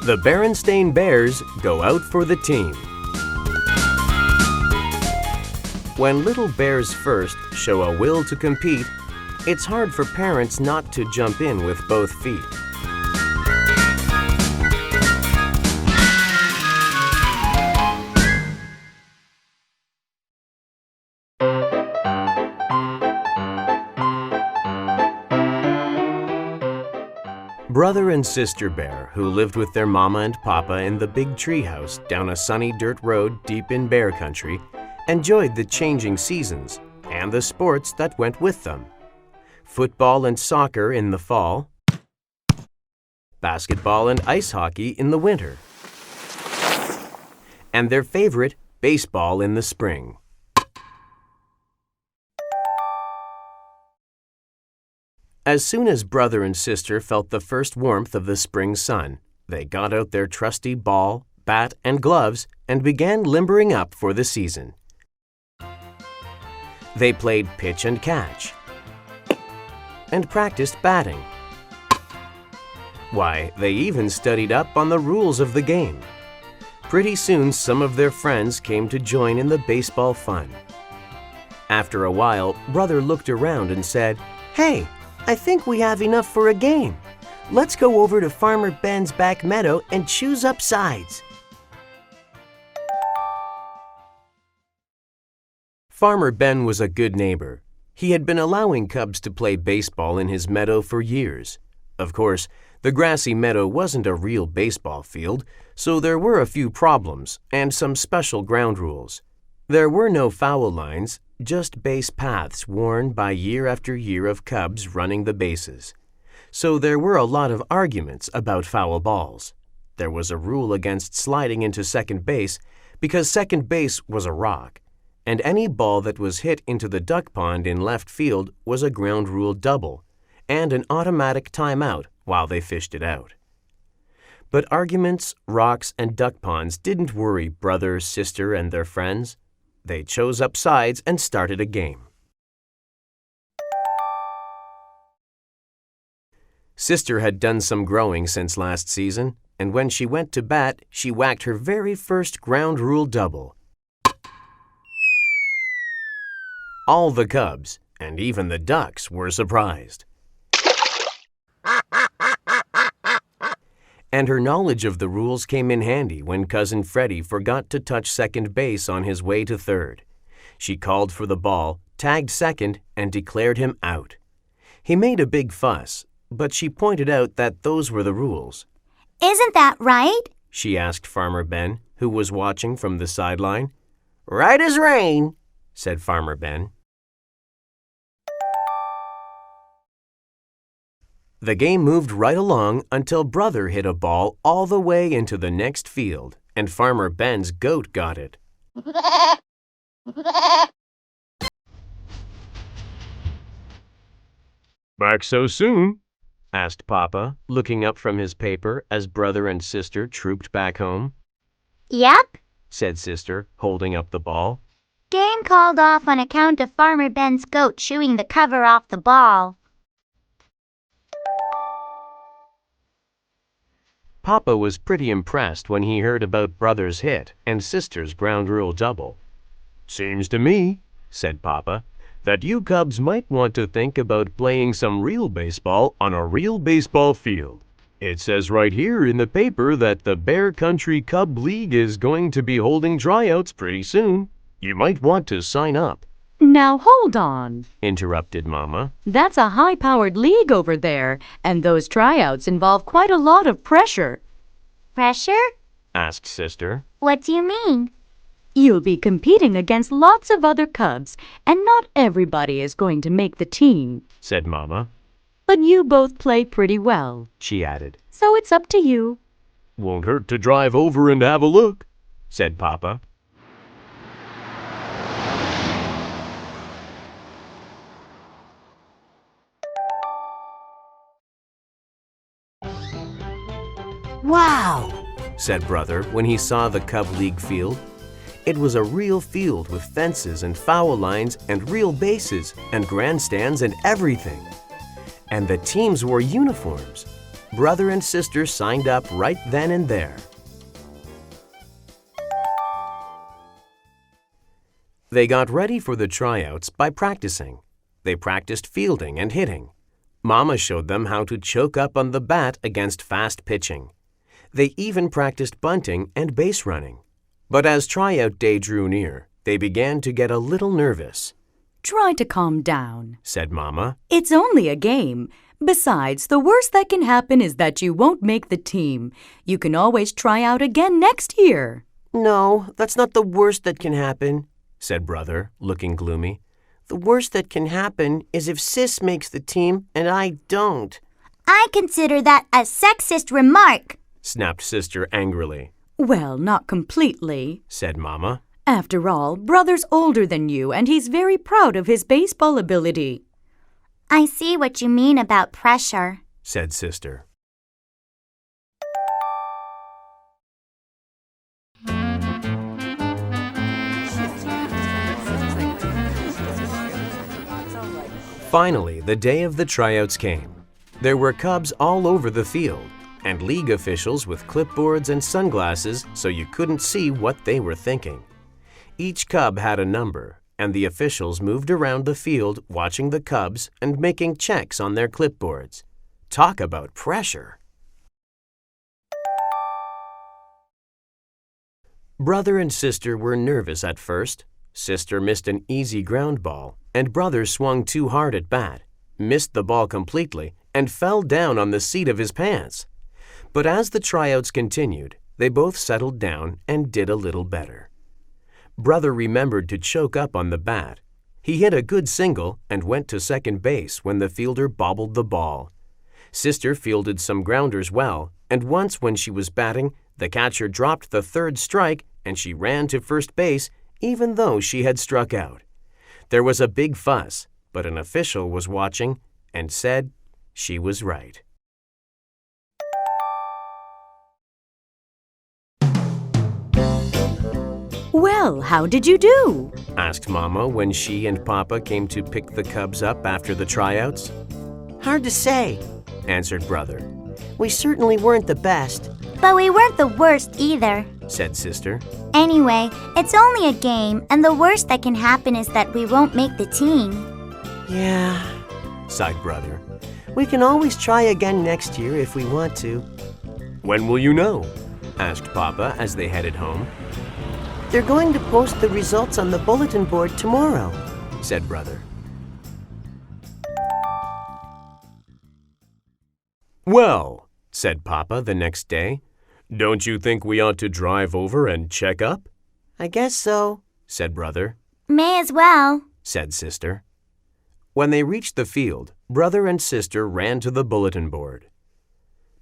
The Berenstain Bears go out for the team. When little bears first show a will to compete, it's hard for parents not to jump in with both feet. Brother and sister bear, who lived with their mama and papa in the big treehouse down a sunny dirt road deep in bear country, enjoyed the changing seasons and the sports that went with them. Football and soccer in the fall, basketball and ice hockey in the winter, and their favorite, baseball in the spring. As soon as brother and sister felt the first warmth of the spring sun, they got out their trusty ball, bat, and gloves and began limbering up for the season. They played pitch and catch and practiced batting. Why, they even studied up on the rules of the game. Pretty soon, some of their friends came to join in the baseball fun. After a while, brother looked around and said, "Hey, I think we have enough for a game. Let's go over to Farmer Ben's back meadow and choose up sides." Farmer Ben was a good neighbor. He had been allowing cubs to play baseball in his meadow for years. Of course, the grassy meadow wasn't a real baseball field, so there were a few problems and some special ground rules. There were no foul lines, just base paths worn by year after year of cubs running the bases. So there were a lot of arguments about foul balls. There was a rule against sliding into second base because second base was a rock, and any ball that was hit into the duck pond in left field was a ground rule double and an automatic timeout while they fished it out. But arguments, rocks, and duck ponds didn't worry brother, sister, and their friends. They chose up sides and started a game. Sister had done some growing since last season, and when she went to bat, she whacked her very first ground rule double. All the cubs, and even the ducks, were surprised. And her knowledge of the rules came in handy when Cousin Freddie forgot to touch second base on his way to third. She called for the ball, tagged second, and declared him out. He made a big fuss, but she pointed out that those were the rules. "Isn't that right?" she asked Farmer Ben, who was watching from the sideline. "Right as rain," said Farmer Ben. The game moved right along until brother hit a ball all the way into the next field, and Farmer Ben's goat got it. "Back so soon?" asked Papa, looking up from his paper as brother and sister trooped back home. "Yep," said sister, holding up the ball. "Game called off on account of Farmer Ben's goat chewing the cover off the ball." Papa was pretty impressed when he heard about brother's hit and sister's ground rule double. "Seems to me," said Papa, "that you cubs might want to think about playing some real baseball on a real baseball field. It says right here in the paper that the Bear Country Cub League is going to be holding tryouts pretty soon. You might want to sign up." "Now hold on," interrupted Mama. "That's a high-powered league over there, and those tryouts involve quite a lot of pressure." "Pressure?" asked Sister. "What do you mean?" "You'll be competing against lots of other cubs, and not everybody is going to make the team," said Mama. "But you both play pretty well," she added. "So it's up to you." "Won't hurt to drive over and have a look," said Papa. "Wow!" said brother when he saw the Cub League field. It was a real field with fences and foul lines and real bases and grandstands and everything. And the teams wore uniforms. brother and sister signed up right then and there. They got ready for the tryouts by practicing. They practiced fielding and hitting. Mama showed them how to choke up on the bat against fast pitching. They even practiced bunting and base running. But as tryout day drew near, they began to get a little nervous. "Try to calm down," said Mama. "It's only a game. Besides, the worst that can happen is that you won't make the team. You can always try out again next year." "No, that's not the worst that can happen," said brother, looking gloomy. "The worst that can happen is if Sis makes the team and I don't." I consider that a sexist remark, snapped sister angrily. "Well, not completely," said Mama. "After all, brother's older than you, and he's very proud of his baseball ability." I see what you mean about pressure, said sister. Finally, the day of the tryouts came. There were Cubs all over the field, and league officials with clipboards and sunglasses so you couldn't see what they were thinking. Each Cub had a number, and the officials moved around the field watching the Cubs and making checks on their clipboards. Talk about pressure! Brother and sister were nervous at first. Sister missed an easy ground ball, and brother swung too hard at bat, missed the ball completely, and fell down on the seat of his pants. But as the tryouts continued, they both settled down and did a little better. Brother remembered to choke up on the bat. He hit a good single and went to second base when the fielder bobbled the ball. Sister fielded some grounders well, and once when she was batting, the catcher dropped the third strike and she ran to first base even though she had struck out. There was a big fuss, but an official was watching and said she was right. "Well, how did you do?" asked Mama when she and Papa came to pick the Cubs up after the tryouts. "Hard to say," answered brother. "We certainly weren't the best." But we weren't the worst either, said sister. Anyway, it's only a game, and the worst that can happen is that we won't make the team. Yeah, sighed brother. We can always try again next year if we want to. When will you know? Asked Papa as they headed home. They're going to post the results on the bulletin board tomorrow, said brother. Well, said Papa the next day, don't you think we ought to drive over and check up? I guess so, said brother. May as well, said sister. When they reached the field, brother and sister ran to the bulletin board.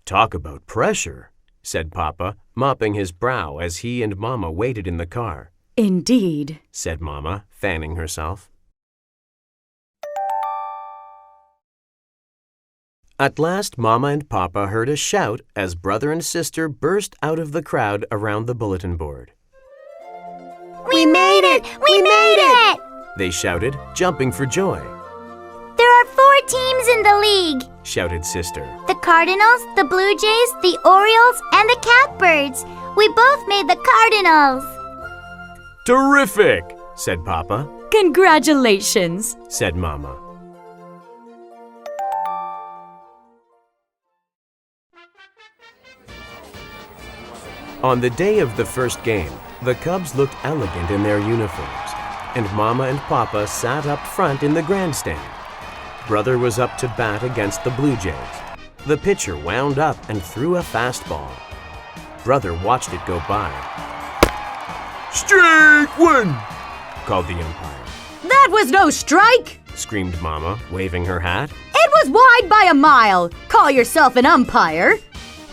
Talk about pressure, said Papa, mopping his brow as he and Mama waited in the car. Indeed, said Mama, fanning herself. At last, Mama and Papa heard a shout as brother and sister burst out of the crowd around the bulletin board. We made it! We made it! They shouted, jumping for joy. There are 4 teams in the league, shouted sister. The Cardinals, the Blue Jays, the Orioles, and the Catbirds. We both made the Cardinals. Terrific, said Papa. Congratulations, said Mama. On the day of the first game, the Cubs looked elegant in their uniforms, and Mama and Papa sat up front in the grandstand. Brother was up to bat against the Blue Jays. The pitcher wound up and threw a fastball. Brother watched it go by. Strike one, called the umpire. That was no strike, screamed Mama, waving her hat. It was wide by a mile. Call yourself an umpire.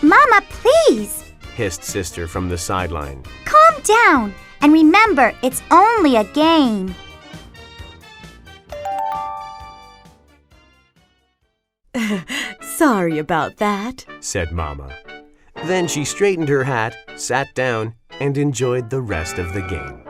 Mama, please, hissed sister from the sideline. Calm down, and remember, it's only a game. Sorry about that, said Mama. Then she straightened her hat, sat down, and enjoyed the rest of the game.